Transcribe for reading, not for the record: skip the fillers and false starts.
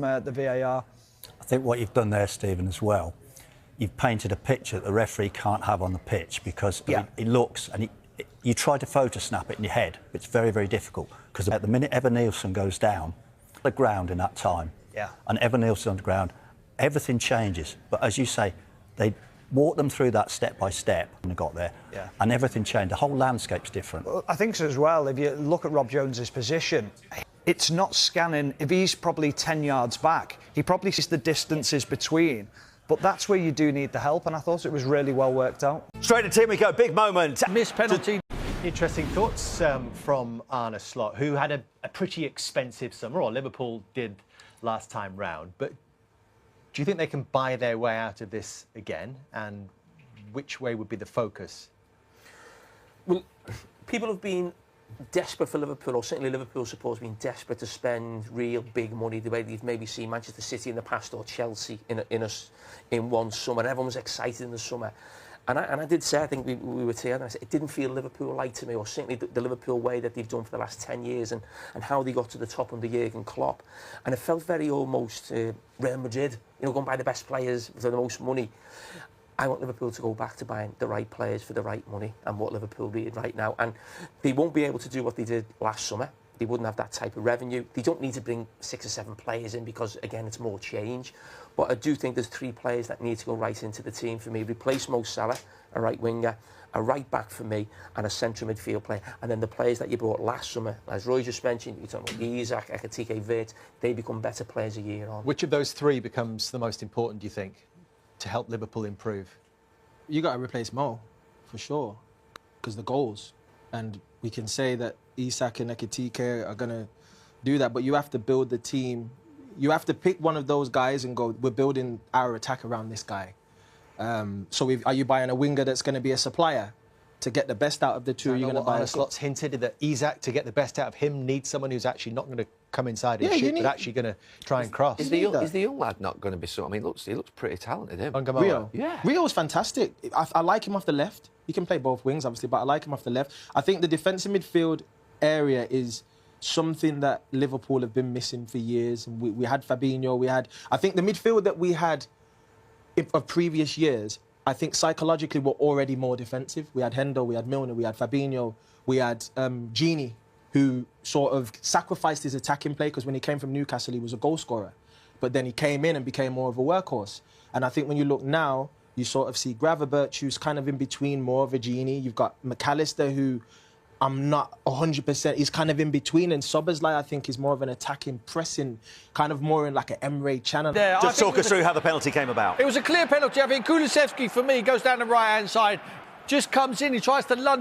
from the VAR. I think what you've done there, Stephen, as well, you've painted a picture that the referee can't have on the pitch because he looks and you try to photo snap it in your head, but it's very, very difficult because at the minute Evan Nielsen goes down, the ground in that time, and Evan Nielsen on the ground, everything changes. But as you say, they walk them through that step by step when they got there, and everything changed. The whole landscape's different. Well, I think so as well. If you look at Rob Jones's position, it's not scanning. If he's probably 10 yards back, he probably sees the distances between. But that's where you do need the help, and I thought it was really well worked out. Straight to Tim we go, big moment. Missed penalty. Interesting thoughts from Arne Slot, who had a pretty expensive summer, or Liverpool did last time round. But do you think they can buy their way out of this again? And which way would be the focus? Well, people have been desperate for Liverpool, or certainly Liverpool supporters have been desperate to spend real big money, the way they've maybe seen Manchester City in the past or Chelsea in one summer. Everyone was excited in the summer. And I did say, I think we were together, and I said, it didn't feel Liverpool-like to me, or certainly the Liverpool way that they've done for the last 10 years and how they got to the top under Jurgen Klopp. And it felt very almost Real Madrid, you know, going by the best players for the most money. I want Liverpool to go back to buying the right players for the right money and what Liverpool need right now. And they won't be able to do what they did last summer. They wouldn't have that type of revenue. They don't need to bring 6 or 7 players in because, again, it's more change. But I do think there's 3 players that need to go right into the team for me. Replace Mo Salah, a right winger, a right back for me, and a central midfield player. And then the players that you brought last summer, as Roy just mentioned, you're talking about Isak, Ekitike, Vert, they become better players a year on. Which of those 3 becomes the most important, do you think, to help Liverpool improve? You got to replace Mo, for sure, because the goals. And we can say that Isak and Ekitike are going to do that, but you have to build the team. You have to pick one of those guys and go, we're building our attack around this guy. So are you buying a winger that's going to be a supplier? To get the best out of the 2, you're going to buy a Slot's hinted that Isak, to get the best out of him, needs someone who's actually not going to come inside and shoot, but actually going to try and cross. Is the young lad not going to be so? I mean, he looks pretty talented, him. Rio? Yeah. Rio's fantastic. I like him off the left. He can play both wings, obviously, but I like him off the left. I think the defensive midfield area is something that Liverpool have been missing for years. We had Fabinho, I think the midfield that we had of previous years, I think psychologically we're already more defensive. We had Hendo, we had Milner, we had Fabinho, we had Gini, who sort of sacrificed his attacking play because when he came from Newcastle, he was a goal scorer. But then he came in and became more of a workhorse. And I think when you look now, you sort of see Gravenberch, who's kind of in between, more of a Gini. You've got McAllister, who I'm not 100%. He's kind of in between, and Szoboszlai, I think, is more of an attacking, pressing, kind of more in like an Emre Can. Just talk us through how the penalty came about. It was a clear penalty. I think Kulusevski, for me, goes down the right-hand side, just comes in, he tries to lunge.